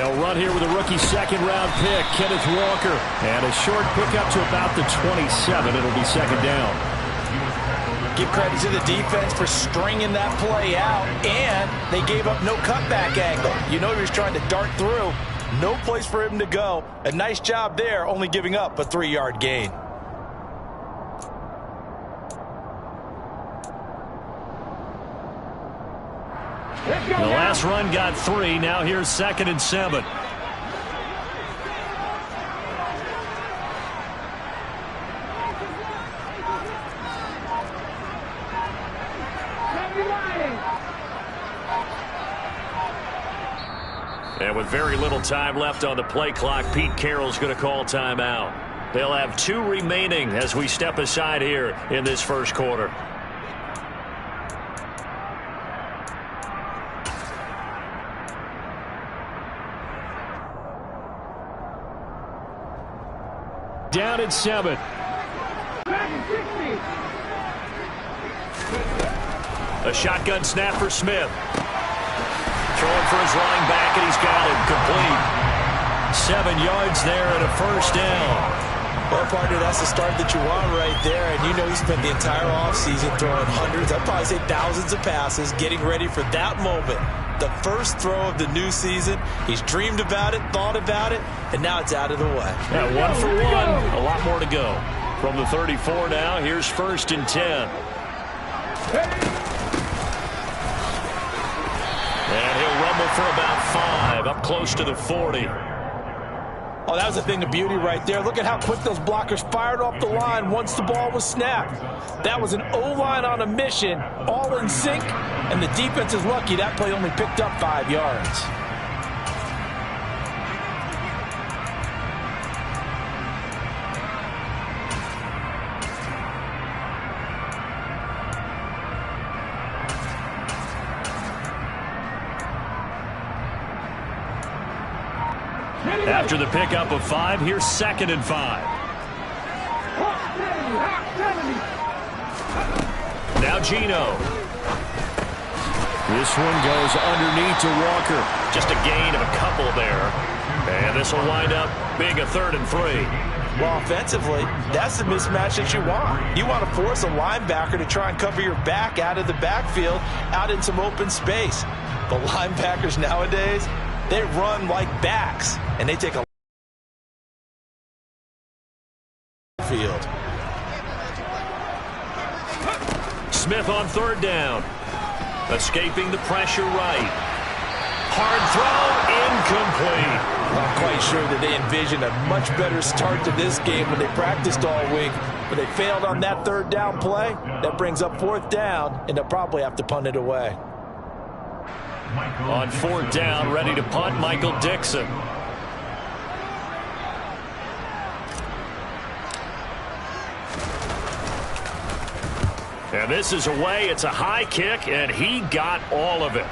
They'll run here with a rookie second-round pick, Kenneth Walker. And a short pickup to about the 27. It'll be second down. Give credit to the defense for stringing that play out, and they gave up no cutback angle. You know he was trying to dart through. No place for him to go. A nice job there, only giving up a 3-yard gain. The last run got 3. Now here's 2nd and 7. And with very little time left on the play clock, Pete Carroll's going to call timeout. They'll have 2 remaining as we step aside here in this first quarter. Down at 7. A shotgun snap for Smith. Throwing for his running back, and he's got it complete. 7 yards there and a first down. Well, partner, that's the start that you want right there. And you know he spent the entire offseason throwing hundreds, I'd probably say thousands of passes, getting ready for that moment. The first throw of the new season. He's dreamed about it, thought about it, and now it's out of the way. Yeah, 1 for 1. A lot more to go. From the 34 now, here's 1st and 10. And he'll rumble for about 5, up close to the 40. Oh, that was a thing of beauty right there. Look at how quick those blockers fired off the line once the ball was snapped. That was an O-line on a mission, all in sync, and the defense is lucky that play only picked up 5 yards. After the pickup of 5, here's 2nd and 5. Now Geno. This one goes underneath to Walker. Just a gain of a couple there. And this will wind up being a 3rd and 3. Well, offensively, that's the mismatch that you want. You want to force a linebacker to try and cover your back out of the backfield, out in some open space. The linebackers nowadays, they run like backs, and they take a field. Smith on 3rd down. Escaping the pressure right. Hard throw, incomplete. I'm quite sure that they envisioned a much better start to this game when they practiced all week. But they failed on that 3rd down play. That brings up 4th down, and they'll probably have to punt it away. On 4th down, ready to punt, Michael Dixon. And this is away. It's a high kick, and he got all of it.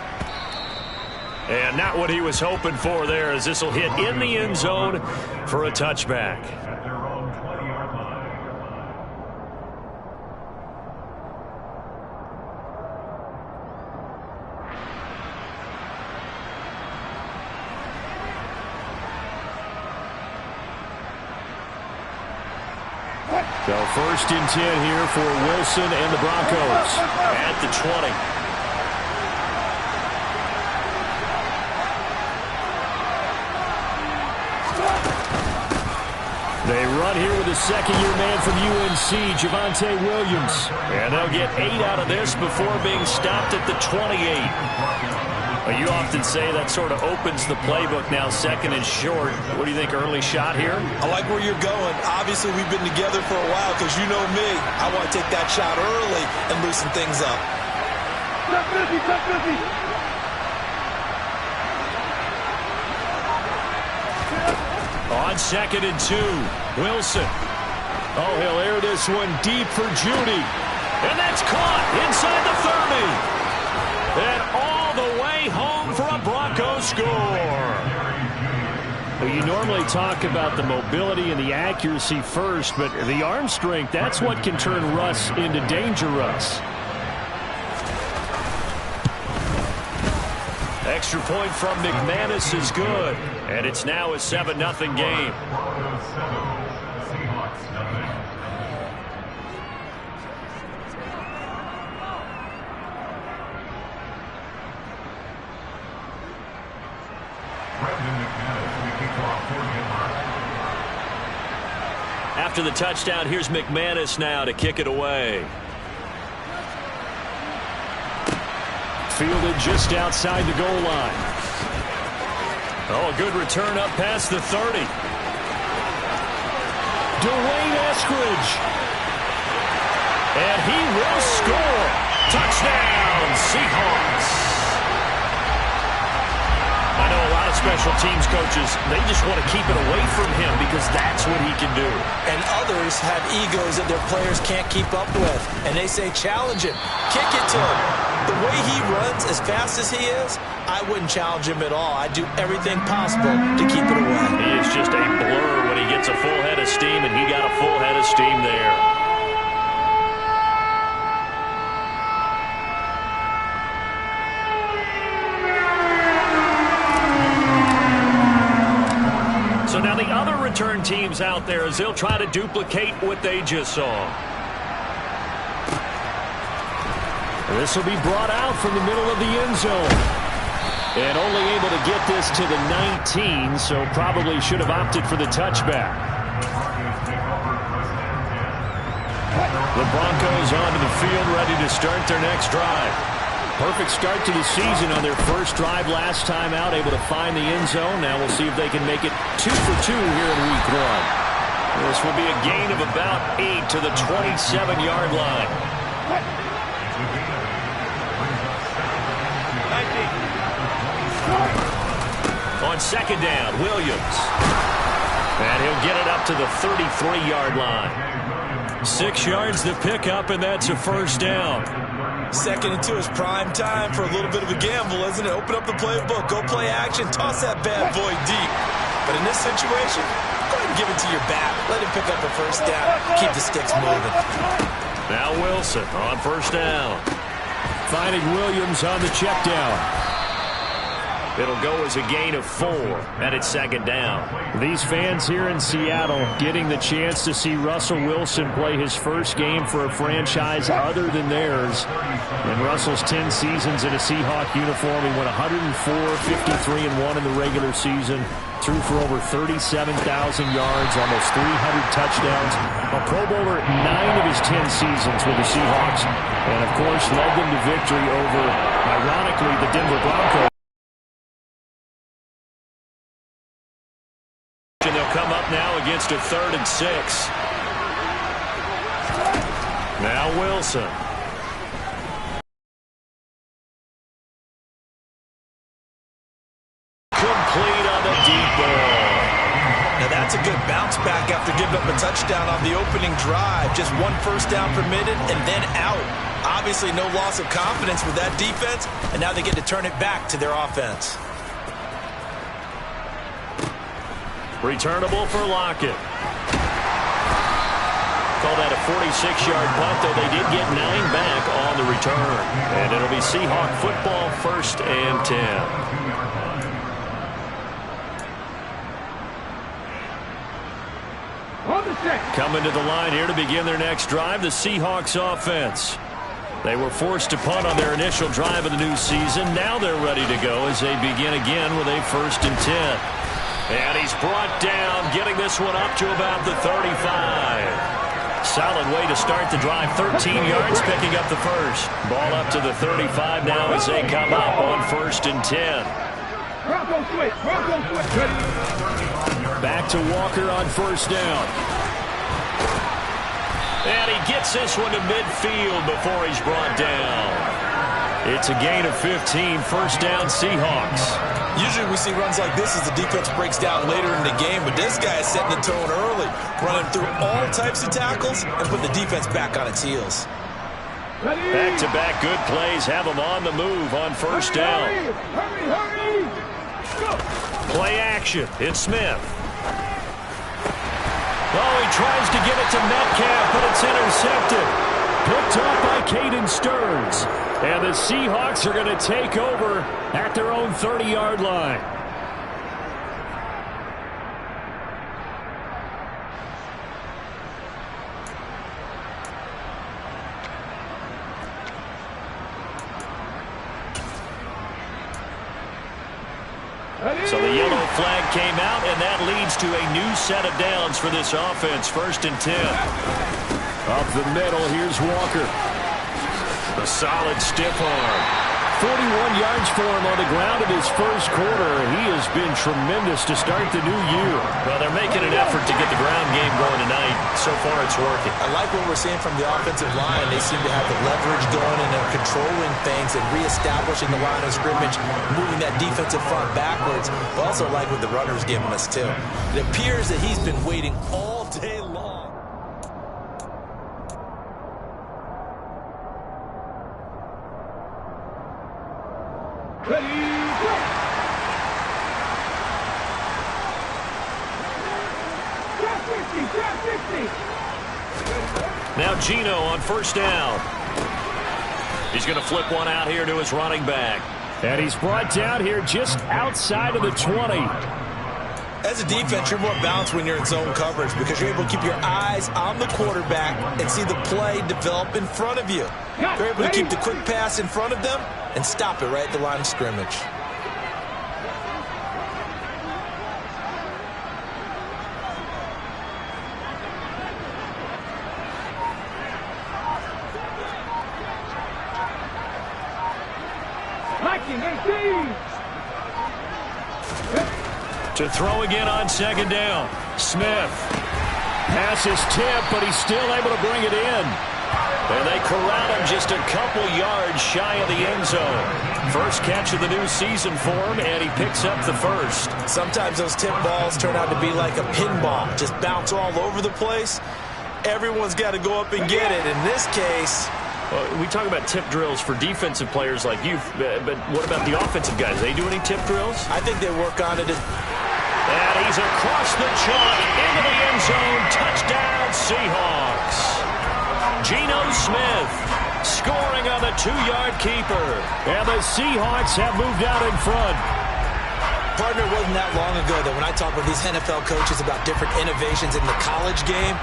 And not what he was hoping for there, as this will hit in the end zone for a touchback. So 1st and 10 here for Wilson and the Broncos at the 20. They run here with a second-year man from UNC, Javonte Williams. And they'll get 8 out of this before being stopped at the 28. You often say that sort of opens the playbook now, 2nd and short. What do you think, early shot here? I like where you're going. Obviously, we've been together for a while because you know me. I want to take that shot early and loosen things up. On 2nd and 2, Wilson. Oh, he'll air this one deep for Judy. And that's caught inside the 30. And all the way home for a Bronco score. Well, you normally talk about the mobility and the accuracy first, but the arm strength, that's what can turn Russ into danger Russ. extra point from McManus is good. And it's now a 7-0 game. After the touchdown, here's McManus now to kick it away. Fielded just outside the goal line. Oh, a good return up past the 30. Dwayne Eskridge. And he will score. Touchdown, Seahawks. I know a lot of special teams coaches, they just want to keep it away from him because that's what he can do. And others have egos that their players can't keep up with. And they say, challenge him, kick it to him. The way he runs as fast as he is, I wouldn't challenge him at all. I'd do everything possible to keep it away. He is just a blur when he gets a full head of steam, and he got a full head of steam there. So now the other return teams out there as they'll try to duplicate what they just saw. This will be brought out from the middle of the end zone. And only able to get this to the 19, so probably should have opted for the touchback. The Broncos onto the field, ready to start their next drive. Perfect start to the season on their first drive last time out, able to find the end zone. Now we'll see if they can make it 2 for 2 here in week 1. This will be a gain of about 8 to the 27-yard line. On second down, Williams. And he'll get it up to the 33-yard line. 6 yards to pick up, and that's a first down. 2nd and 2 is prime time for a little bit of a gamble, isn't it? Open up the playbook, go play action, toss that bad boy deep. But in this situation, go ahead and give it to your back. Let him pick up a first down. Keep the sticks moving. Now Wilson on first down. Finding Williams on the check down. It'll go as a gain of 4, and it's second down. These fans here in Seattle getting the chance to see Russell Wilson play his first game for a franchise other than theirs. In Russell's 10 seasons in a Seahawk uniform, he went 104, 53-1 in the regular season, threw for over 37,000 yards, almost 300 touchdowns, a Pro Bowler 9 of his 10 seasons with the Seahawks, and of course led them to victory over, ironically, the Denver Broncos. And they'll come up now against a 3rd and 6. Now Wilson. Complete on the deep ball. Now that's a good bounce back after giving up a touchdown on the opening drive. Just 1 first down permitted and then out. Obviously no loss of confidence with that defense, and now they get to turn it back to their offense. Returnable for Lockett. Call that a 46-yard punt, though they did get 9 back on the return. And it'll be Seahawk football, 1st and 10. Coming to the line here to begin their next drive, the Seahawks offense. They were forced to punt on their initial drive of the new season. Now they're ready to go as they begin again with a 1st and 10. And he's brought down, getting this one up to about the 35. Solid way to start the drive. 13 yards, picking up the first. Ball up to the 35 now as they come up on 1st and 10. Back to Walker on first down. And he gets this one to midfield before he's brought down. It's a gain of 15, first down Seahawks. Usually we see runs like this as the defense breaks down later in the game, but this guy is setting the tone early, running through all types of tackles and putting the defense back on its heels. Back-to-back good plays have him on the move on first down. Play action. It's Smith. Oh, he tries to get it to Metcalf, but it's intercepted. picked off by Caden Stearns. And the Seahawks are going to take over at their own 30-yard line. So the yellow flag came out, and that leads to a new set of downs for this offense. 1st and 10. Up the middle, here's Walker. A solid stiff arm. 41 yards for him on the ground in his first quarter. He has been tremendous to start the new year. Well, they're making an effort to get the ground game going tonight. So far, it's working. I like what we're seeing from the offensive line. They seem to have the leverage going, and they're controlling things and reestablishing the line of scrimmage, moving that defensive front backwards. But also like what the runner's giving us, too. It appears that he's been waiting all day long. Ready, go! Grab 50! Now Geno on 1st down. He's going to flip one out here to his running back. And he's brought down here just outside of the 20. As a defense, you're more balanced when you're in zone coverage because you're able to keep your eyes on the quarterback and see the play develop in front of you. You're able to keep the quick pass in front of them and stop it right at the line of scrimmage. To throw again on 2nd down. Smith. Pass is tipped, but he's still able to bring it in. And they corral him just a couple yards shy of the end zone. First catch of the new season for him, and he picks up the first. Sometimes those tip balls turn out to be like a pinball. Just bounce all over the place. Everyone's got to go up and get it. In this case... Well, we talk about tip drills for defensive players like you, but what about the offensive guys? They do any tip drills? I think they work on it. And he's across the chalk into the end zone. Touchdown, Seahawks. Geno Smith scoring on the 2-yard keeper. And the Seahawks have moved out in front. Partner, it wasn't that long ago that when I talk with these NFL coaches about different innovations in the college game,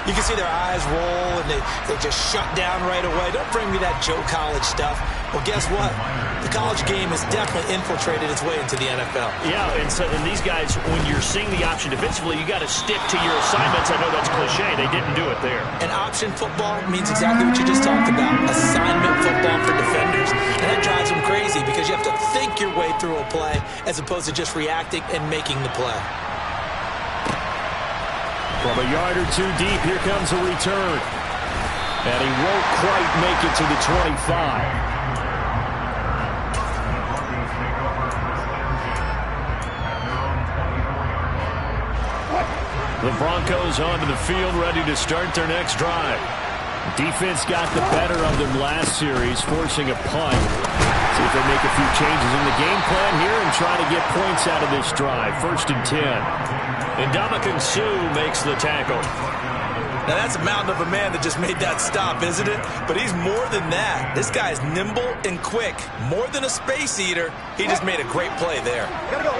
you can see their eyes roll and they just shut down right away. Don't bring me that Joe College stuff. Well, guess what? The college game has definitely infiltrated its way into the NFL. Yeah, and these guys, when you're seeing the option defensively, you got to stick to your assignments. I know that's cliche. They didn't do it there. And option football means exactly what you just talked about. Assignment football for defenders. And that drives them crazy because you have to think your way through a play as opposed to just reacting and making the play. From a yard or two deep, here comes a return. And he won't quite make it to the 25. The Broncos onto the field, ready to start their next drive. Defense got the better of them last series, forcing a punt. See if they make a few changes in the game plan here and try to get points out of this drive. 1st and 10. And Ndamukong Suh makes the tackle. Now that's a mountain of a man that just made that stop, isn't it? But he's more than that. This guy's nimble and quick. More than a space eater. He just made a great play there.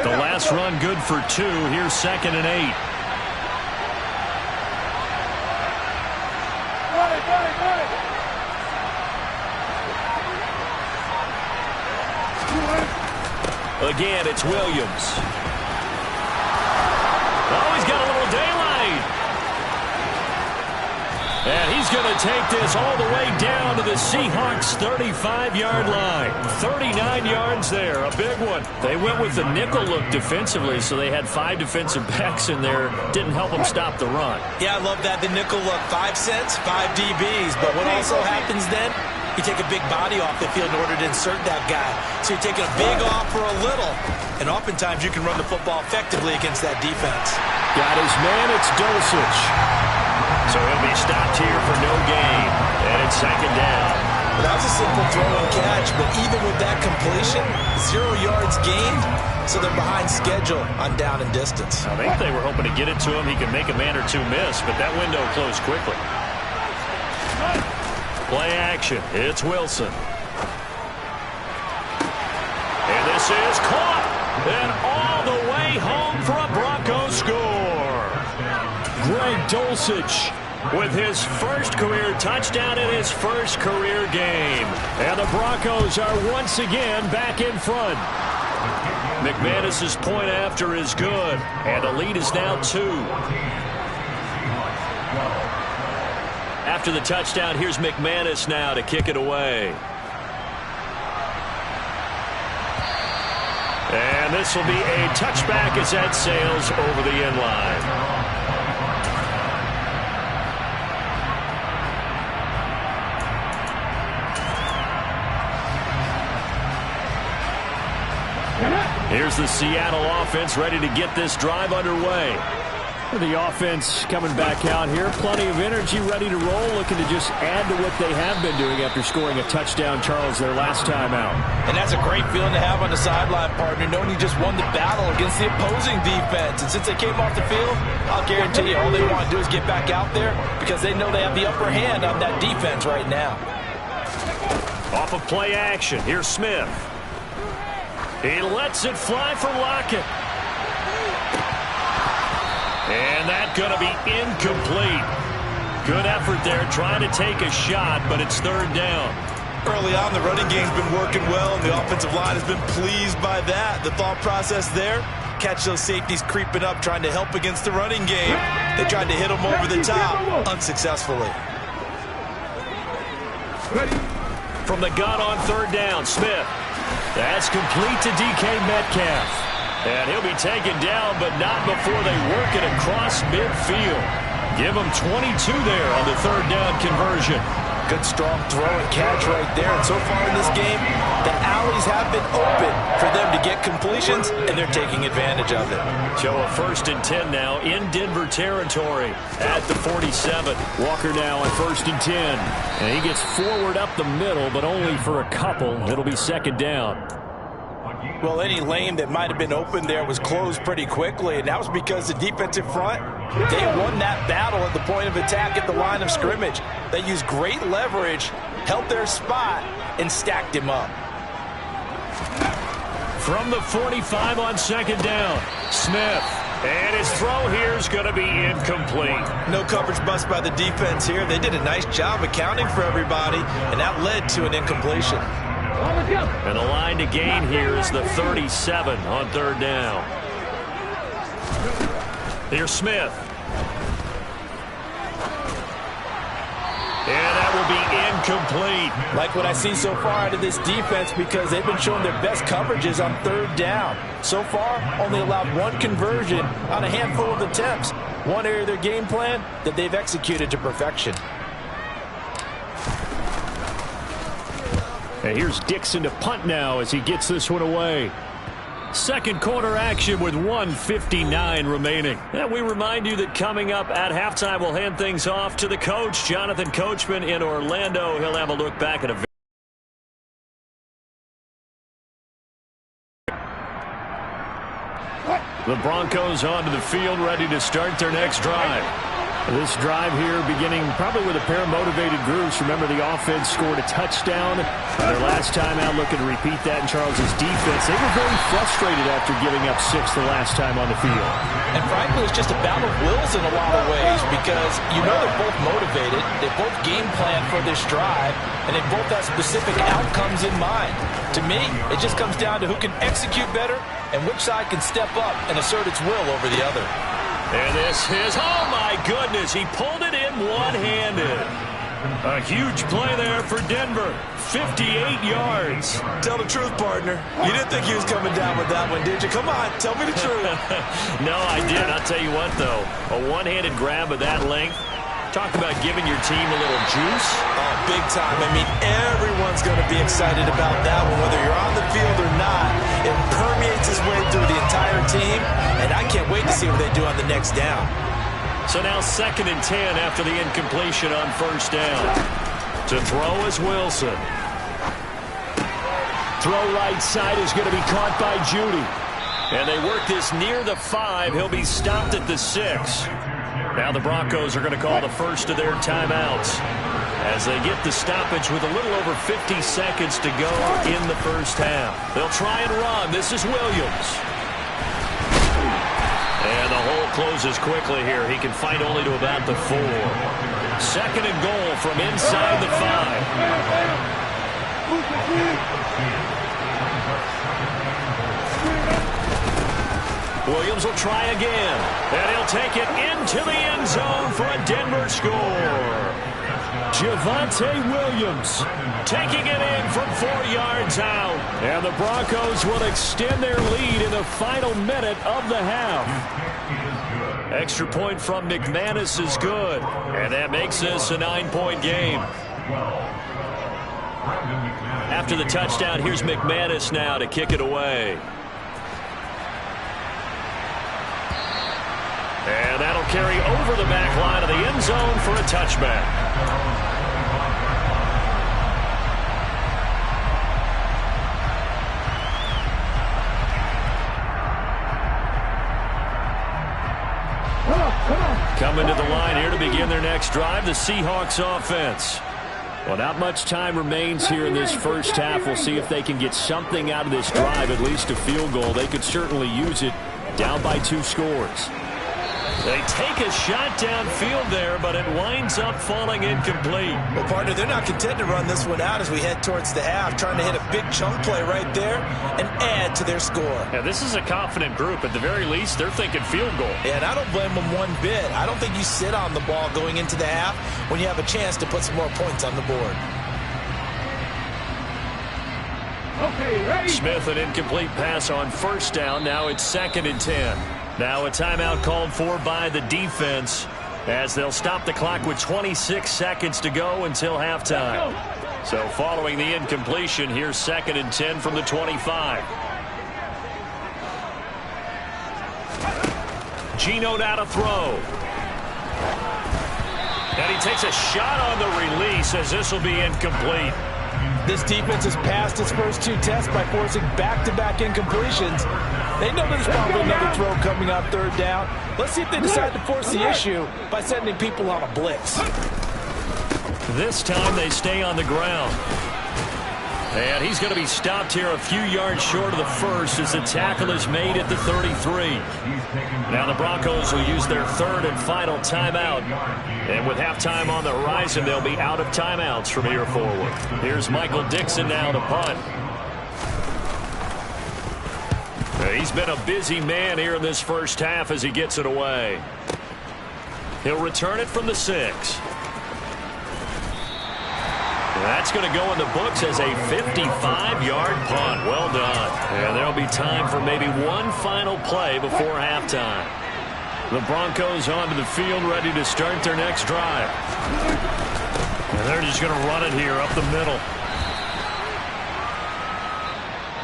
The last run good for 2. Here's 2nd and 8. Again, it's Williams. Oh, he's got a little daylight. And he's going to take this all the way down to the Seahawks' 35-yard line. 39 yards there, a big one. They went with the nickel look defensively, so they had 5 defensive backs in there. Didn't help them stop the run. Yeah, I love that, the nickel look. 5 cents, 5 DBs. But what also happens then, you take a big body off the field in order to insert that guy. So you're taking a big off for a little. And oftentimes you can run the football effectively against that defense. Got his man, it's Dulcich. So he'll be stopped here for no gain. And it's 2nd down. Well, that was a simple throw and catch, but even with that completion, 0 yards gained, so they're behind schedule on down and distance. I think they were hoping to get it to him. He could make a man or two miss, but that window closed quickly. Play action. It's Wilson. And this is caught. And all the way home for a Broncos score. Greg Dulcich with his first career touchdown in his first career game. And the Broncos are once again back in front. McManus's point after is good. And the lead is now 2. After the touchdown, here's McManus now to kick it away. And this will be a touchback as that sails over the end line. Here's the Seattle offense ready to get this drive underway. The offense coming back out here. Plenty of energy, ready to roll, looking to just add to what they have been doing after scoring a touchdown, Charles, their last time out. And that's a great feeling to have on the sideline, partner, knowing you just won the battle against the opposing defense. And since they came off the field, I'll guarantee you all they want to do is get back out there because they know they have the upper hand on that defense right now. Off of play action, here's Smith. He lets it fly for Lockett. And that's going to be incomplete. Good effort there trying to take a shot, but it's 3rd down. Early on, the running game's been working well, and the offensive line has been pleased by that. The thought process there, catch those safeties creeping up, trying to help against the running game. They tried to hit them over the top, unsuccessfully. From the gun on 3rd down, Smith. That's complete to DK Metcalf. And he'll be taken down, but not before they work it across midfield. Give him 22 there on the 3rd down conversion. Good strong throw and catch right there. And so far in this game, the alleys have been open for them to get completions, and they're taking advantage of it. So a 1st and 10 now in Denver territory at the 47. Walker now on 1st and 10. And he gets forward up the middle, but only for a couple. It'll be 2nd down. Well, any lane that might have been open there was closed pretty quickly, and that was because the defensive front, they won that battle at the point of attack at the line of scrimmage. They used great leverage, held their spot, and stacked him up. From the 45 on 2nd down, Smith. And his throw here is going to be incomplete. No coverage bust by the defense here. They did a nice job accounting for everybody, and that led to an incompletion. And the line to gain here is the 37 on 3rd down. Here's Smith. And that will be incomplete. Like what I see so far out of this defense because they've been showing their best coverages on 3rd down. So far, only allowed 1 conversion on a handful of attempts. One area of their game plan that they've executed to perfection. And here's Dixon to punt now as he gets this one away. 2nd quarter action with 1:59 remaining. And we remind you that coming up at halftime, we'll hand things off to the coach, Jonathan Coachman in Orlando. He'll have a look back at a The Broncos onto the field, ready to start their next drive. This drive here beginning probably with a pair of motivated groups. Remember, the offense scored a touchdown their last time out, looking to repeat that in Charles's defense. They were very frustrated after giving up 6 the last time on the field. And frankly, it's just a battle of wills in a lot of ways because you know they're both motivated. They both game plan for this drive, and they both have specific outcomes in mind. To me, it just comes down to who can execute better and which side can step up and assert its will over the other. And this is, oh my goodness, he pulled it in one-handed. A huge play there for Denver, 58 yards. Tell the truth, partner. You didn't think he was coming down with that one, did you? Come on, tell me the truth. No, I did. I'll tell you what, though, a one-handed grab of that length. Talk about giving your team a little juice. Oh, big time. I mean, everyone's going to be excited about that one, whether you're on the field or not. It permeates its way through the entire team, and I can't wait to see what they do on the next down. So now 2nd and 10 after the incompletion on 1st down. To throw is Wilson. Throw right side is going to be caught by Judy. And they work this near the 5. He'll be stopped at the 6. Now the Broncos are going to call the first of their timeouts as they get the stoppage with a little over 50 seconds to go in the first half. They'll try and run. This is Williams. And the hole closes quickly here. He can fight only to about the 4. Second and goal from inside the 5. Williams will try again, and he'll take it into the end zone for a Denver score. Javonte Williams taking it in from 4 yards out. And the Broncos will extend their lead in the final minute of the half. Extra point from McManus is good, and that makes this a 9-point game. After the touchdown, here's McManus now to kick it away. And that'll carry over the back line of the end zone for a touchback. Coming to the line here to begin their next drive, the Seahawks offense. Well, not much time remains here in this first half. We'll see if they can get something out of this drive, at least a field goal. They could certainly use it, down by 2 scores. They take a shot downfield there, but it winds up falling incomplete. Well, partner, they're not content to run this one out as we head towards the half, trying to hit a big chunk play right there and add to their score. Yeah, this is a confident group. At the very least, they're thinking field goal. Yeah, and I don't blame them one bit. I don't think you sit on the ball going into the half when you have a chance to put some more points on the board. Okay, ready? Smith, an incomplete pass on first down. Now it's 2nd and 10. Now a timeout called for by the defense as they'll stop the clock with 26 seconds to go until halftime. So following the incompletion, here's 2nd and 10 from the 25. Geno now to throw. And he takes a shot on the release as this will be incomplete. This defense has passed its first 2 tests by forcing back-to-back incompletions. They know there's probably another throw coming on 3rd down. Let's see if they decide to force the issue by sending people on a blitz. This time they stay on the ground. And he's going to be stopped here a few yards short of the first as the tackle is made at the 33. Now the Broncos will use their 3rd and final timeout. And with halftime on the horizon, they'll be out of timeouts from here forward. Here's Michael Dixon now to punt. He's been a busy man here in this first half as he gets it away. He'll return it from the 6. That's going to go in the books as a 55-yard punt. Well done. And there'll be time for maybe one final play before halftime. The Broncos onto the field ready to start their next drive. And they're just going to run it here up the middle.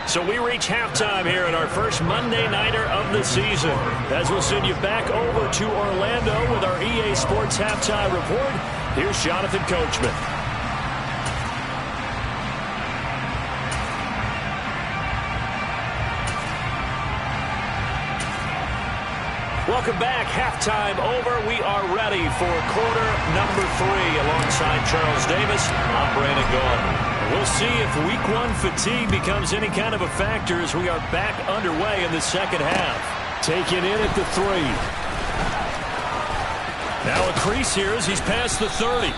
So we reach halftime here at our first Monday Nighter of the season. As we'll send you back over to Orlando with our EA Sports Halftime Report, here's Jonathan Coachman. Welcome back. Halftime over. We are ready for quarter number 3. Alongside Charles Davis, I'm Brandon Gaudin. We'll see if week 1 fatigue becomes any kind of a factor as we are back underway in the second half. Taken in at the 3. Now a crease here as he's past the 30.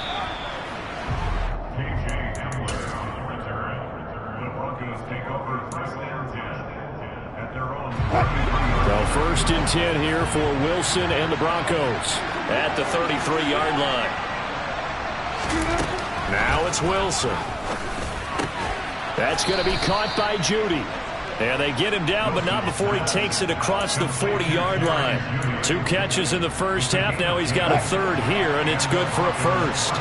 So 1st and 10 here for Wilson and the Broncos at the 33-yard line. Now it's Wilson. That's going to be caught by Judy. And they get him down, but not before he takes it across the 40-yard line. 2 catches in the first half. Now he's got a 3rd here, and it's good for a 1st.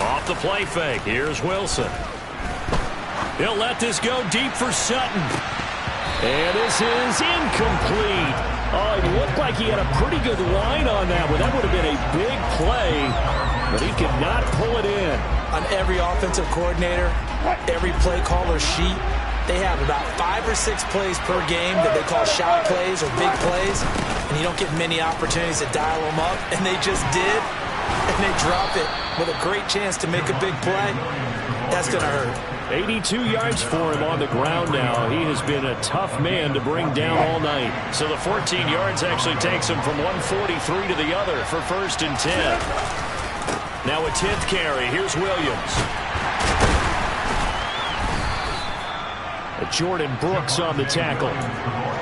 Off the play fake. Here's Wilson. He'll let this go deep for Sutton. And this is incomplete. Oh, it looked like he had a pretty good line on that one. That would have been a big play, but he could not pull it in. On every offensive coordinator, every play caller sheet, they have about 5 or 6 plays per game that they call shot plays or big plays, and you don't get many opportunities to dial them up, and they just did, and they drop it with a great chance to make a big play. That's going to hurt. 82 yards for him on the ground now. He has been a tough man to bring down all night. So the 14 yards actually takes him from 143 to the other for 1st and 10. Now a 10th carry. Here's Williams. Jordan Brooks on the tackle.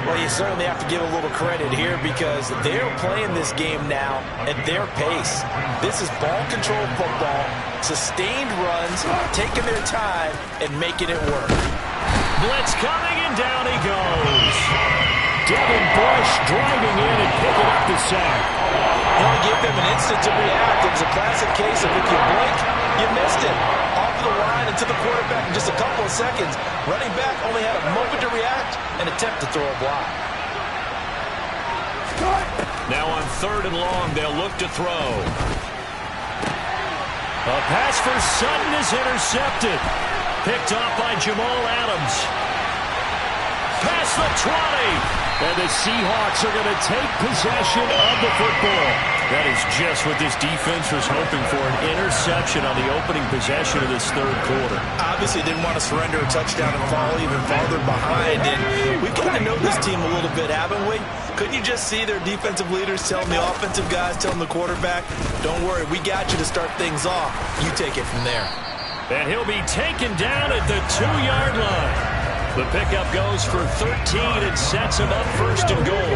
Well, you certainly have to give a little credit here because they're playing this game now at their pace. This is ball control football, sustained runs, taking their time, and making it work. Blitz coming, and down he goes. Devin Bush driving in and picking up the sack. They'll give them an instant to react. It was a classic case of if you blink, you missed it. Off the line and to the quarterback in just a couple of seconds. Running back only had a moment to react and attempt to throw a block. Now on 3rd and long, they'll look to throw. A pass for Sutton is intercepted. Picked off by Jamal Adams. Past the 20. And the Seahawks are going to take possession of the football. That is just what this defense was hoping for, an interception on the opening possession of this 3rd quarter. Obviously didn't want to surrender a touchdown and fall even farther behind. And we've got to know this team a little bit, haven't we? Couldn't you just see their defensive leaders telling the offensive guys, telling the quarterback, don't worry, we got you to start things off. You take it from there. And he'll be taken down at the 2-yard line. The pickup goes for 13 and sets him up 1st and goal.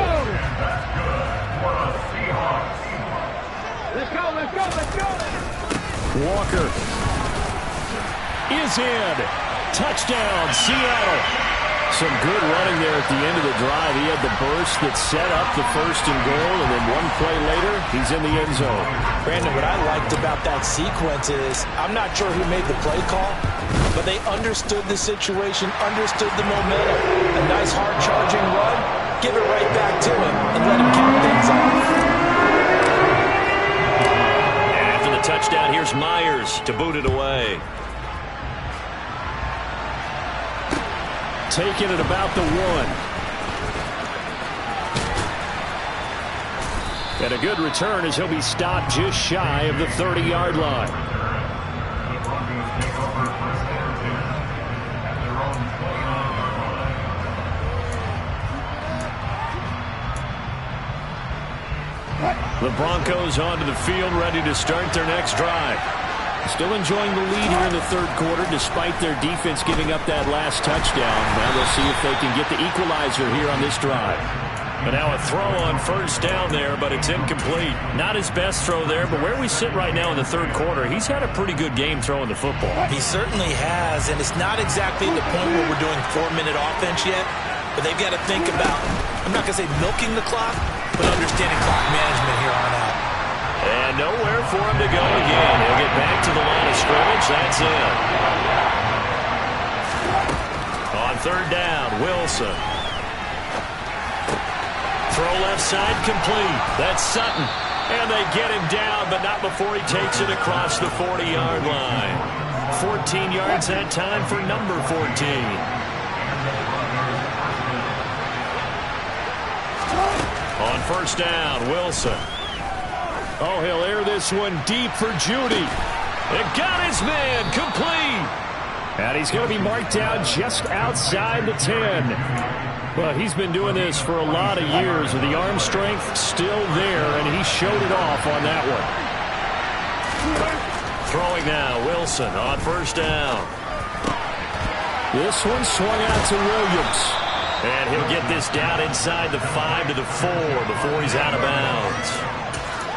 Let's go, let's go, let's go. Walker is in. Touchdown, Seattle. Some good running there at the end of the drive. He had the burst that set up the 1st and goal, and then one play later, he's in the end zone. Brandon, what I liked about that sequence is I'm not sure who made the play call, but they understood the situation, understood the momentum. A nice hard-charging run, give it right back to him, and let him cap things off. And after the touchdown, here's Myers to boot it away. Taking it about the 1. And a good return as he'll be stopped just shy of the 30-yard line. The Broncos onto the field, ready to start their next drive. Still enjoying the lead here in the 3rd quarter, despite their defense giving up that last touchdown. Now we'll see if they can get the equalizer here on this drive. But now a throw on 1st down there, but it's incomplete. Not his best throw there, but where we sit right now in the 3rd quarter, he's had a pretty good game throwing the football. He certainly has, and it's not exactly the point where we're doing 4-minute offense yet, but they've got to think about, I'm not going to say milking the clock, but understanding clock management here on out. And nowhere for him to go again. He'll get back to the line of scrimmage. That's it. On 3rd down, Wilson. Throw left side complete. That's Sutton. And they get him down, but not before he takes it across the 40-yard line. 14 yards that time for number 14. On 1st down, Wilson. Oh, he'll air this one deep for Judy. It got his man complete. And he's going to be marked down just outside the 10. Well, he's been doing this for a lot of years with the arm strength still there, and he showed it off on that one. Throwing now, Wilson on 1st down. This one swung out to Williams. And he'll get this down inside the 5 to the 4 before he's out of bounds.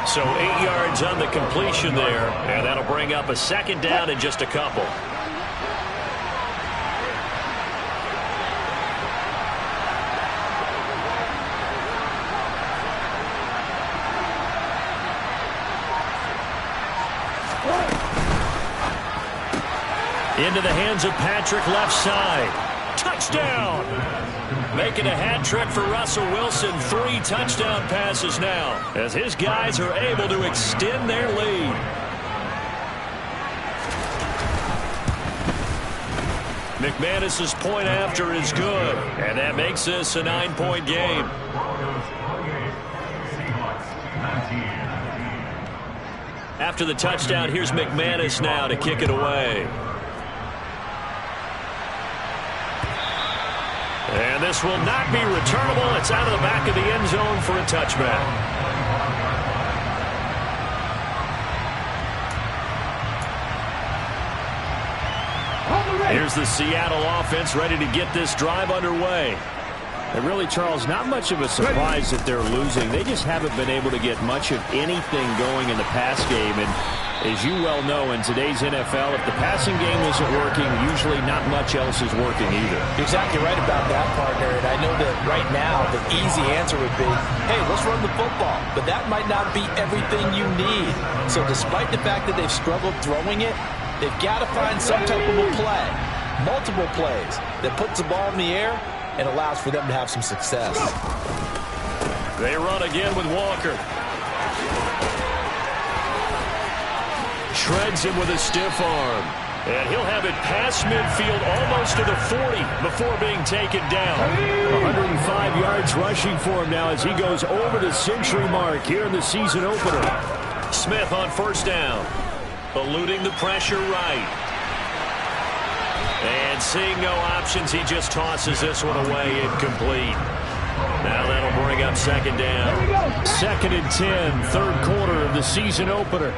So 8 yards on the completion there, and that'll bring up a 2nd down in just a couple. Into the hands of Patrick left side. Touchdown! Making a hat trick for Russell Wilson. 3 touchdown passes now as his guys are able to extend their lead. McManus's point after is good, and that makes this a 9-point game. After the touchdown, here's McManus now to kick it away. And this will not be returnable. It's out of the back of the end zone for a touchback. Here's the Seattle offense ready to get this drive underway. And really, Charles, not much of a surprise that they're losing. They just haven't been able to get much of anything going in the pass game. And as you well know, in today's NFL, if the passing game isn't working, usually not much else is working either. You're exactly right about that, partner. And I know that right now the easy answer would be, hey, let's run the football. But that might not be everything you need. So despite the fact that they've struggled throwing it, they've got to find some type of a play, multiple plays, that puts the ball in the air and allows for them to have some success. They run again with Walker. Shreds him with a stiff arm. And he'll have it past midfield almost to the 40 before being taken down. 105 yards rushing for him now as he goes over the century mark here in the season opener. Smith on first down. Eluding the pressure right. And seeing no options, he just tosses this one away incomplete. Now that'll bring up second down. 2nd and 10, third quarter of the season opener.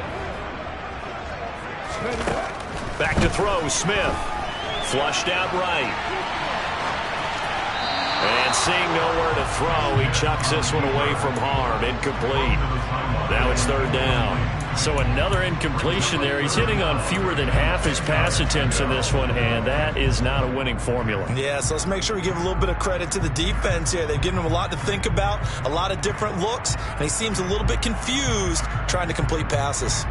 Back to throw, Smith. Flushed out right. And seeing nowhere to throw, he chucks this one away from harm. Incomplete. Now it's third down. So another incompletion there. He's hitting on fewer than half his pass attempts in this one, and that is not a winning formula. Yeah, so let's make sure we give a little bit of credit to the defense here. They've given him a lot to think about, a lot of different looks, and he seems a little bit confused trying to complete passes.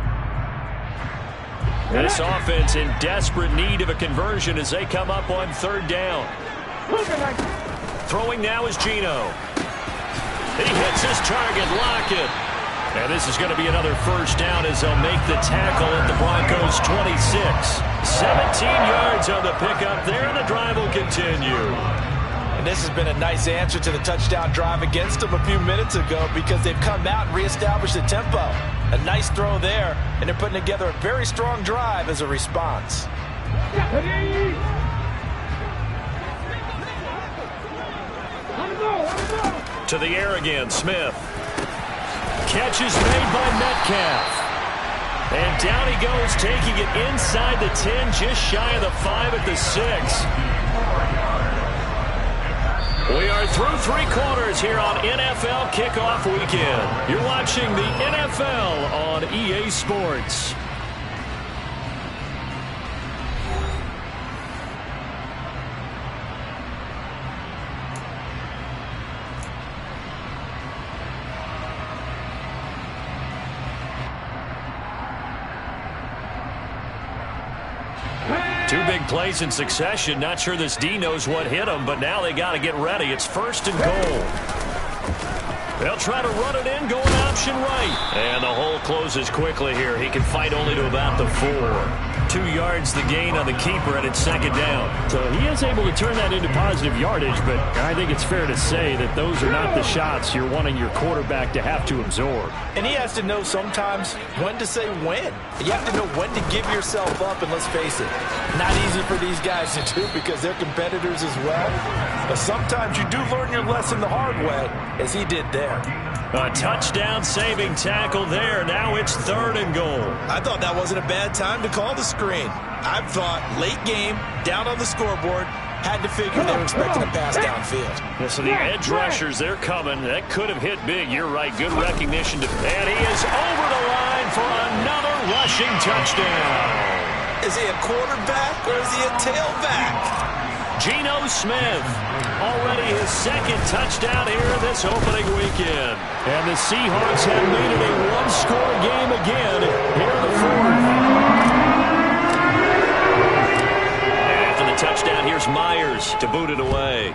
This offense in desperate need of a conversion as they come up on third down. Throwing now is Geno. He hits his target, Lockett. And this is going to be another first down as they'll make the tackle at the Broncos' 26. 17 yards on the pickup there, and the drive will continue. And this has been a nice answer to the touchdown drive against them a few minutes ago because they've come out and reestablished the tempo. A nice throw there, and they're putting together a very strong drive as a response. To the air again, Smith. Catch is made by Metcalf. And down he goes, taking it inside the 10, just shy of the 5 at the 6. We are through three quarters here on NFL Kickoff Weekend. You're watching the NFL on EA Sports. Two big plays in succession. Not sure this D knows what hit him, but now they got to get ready. It's first and goal. They'll try to run it in, going option right. And the hole closes quickly here. He can fight only to about the 4. 2 yards the gain on the keeper, and it's second down. So he is able to turn that into positive yardage, but I think it's fair to say that those are not the shots you're wanting your quarterback to have to absorb. And he has to know sometimes when to say when. You have to know when to give yourself up, and let's face it, not easy for these guys to do because they're competitors as well. But sometimes you do learn your lesson the hard way, as he did there. A touchdown-saving tackle there. Now it's third and goal. I thought that wasn't a bad time to call the screen. I thought late game, down on the scoreboard, had to figure they were expecting a pass downfield. Yeah, so the edge rushers, they're coming. That could have hit big. You're right. Good recognition. And he is over the line for another rushing touchdown. Is he a quarterback or is he a tailback? Geno Smith, already his second touchdown here in this opening weekend. And the Seahawks have made it a one-score game again here in the fourth. After the touchdown, here's Myers to boot it away.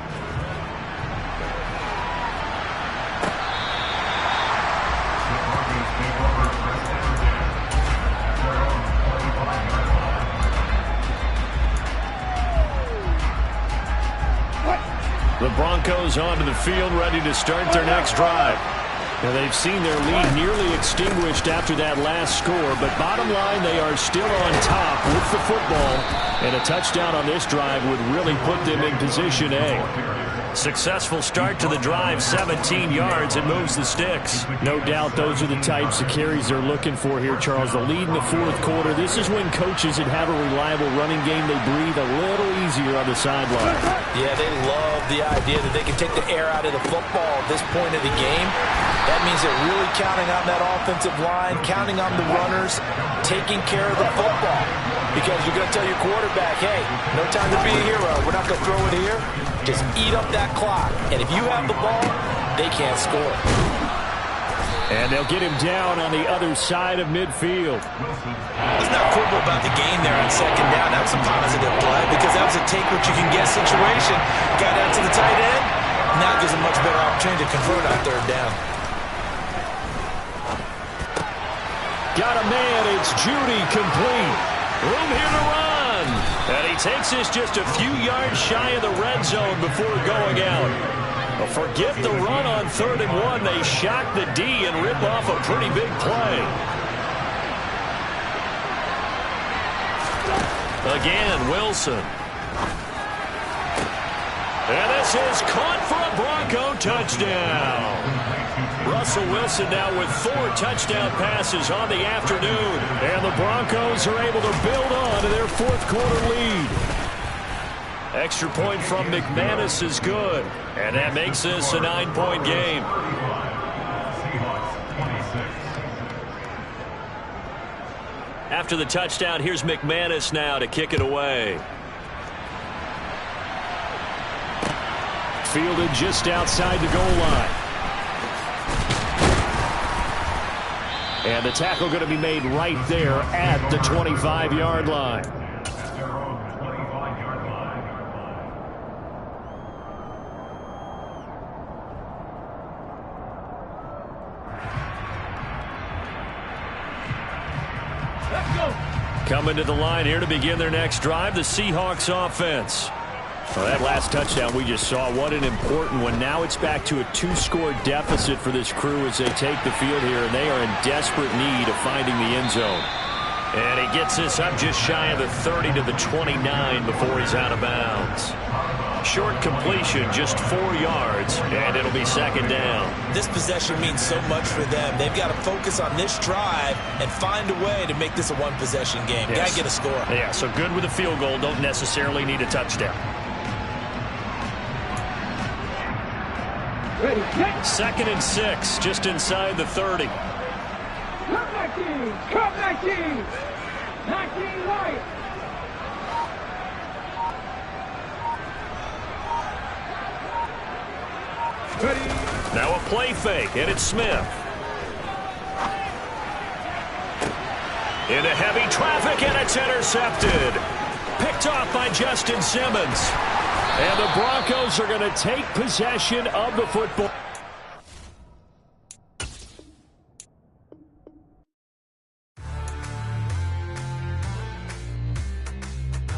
Broncos onto the field, ready to start their next drive. Now, they've seen their lead nearly extinguished after that last score, but bottom line, they are still on top with the football, and a touchdown on this drive would really put them in position A. Successful start to the drive, 17 yards. It moves the sticks. No doubt those are the types of carries they're looking for here, Charles. The lead in the fourth quarter. This is when coaches that have a reliable running game, they breathe a little easier on the sideline. Yeah, they love the idea that they can take the air out of the football at this point of the game. That means they're really counting on that offensive line, counting on the runners, taking care of the football. Because you're going to tell your quarterback, hey, no time to be a hero. We're not going to throw it here. Just eat up that clock. And if you have the ball, they can't score. And they'll get him down on the other side of midfield. Let's not quibble about the gain there on second down. That was a positive play because that was a take-what-you-can-get situation. Got out to the tight end. Now gives a much better opportunity to convert on third down. Got a man. It's Judy complete. Room here to run. And he takes this just a few yards shy of the red zone before going out. Well, forget the run on 3rd and 1. They shock the D and rip off a pretty big play. Again, Wilson. And this is caught for a Bronco touchdown. Russell Wilson now with 4 touchdown passes on the afternoon. And the Broncos are able to build on to their fourth quarter lead. Extra point from McManus is good. And that makes this a 9-point game. After the touchdown, here's McManus now to kick it away. Fielded just outside the goal line. And the tackle going to be made right there at the 25-yard line. Let's go. Coming to the line here to begin their next drive, the Seahawks offense. Well, that last touchdown we just saw, what an important one. Now it's back to a 2-score deficit for this crew as they take the field here, and they are in desperate need of finding the end zone. And he gets this up just shy of the 30 to the 29 before he's out of bounds. Short completion, just 4 yards, and it'll be second down. This possession means so much for them. They've got to focus on this drive and find a way to make this a one-possession game. Yes. Got to get a score. Yeah, so good with a field goal. Don't necessarily need a touchdown. Ready, next. 2nd and 6, just inside the 30. Come 19. 19 right. Ready. Now a play fake, and it's Smith. Into heavy traffic, and it's intercepted. Picked off by Justin Simmons. And the Broncos are going to take possession of the football.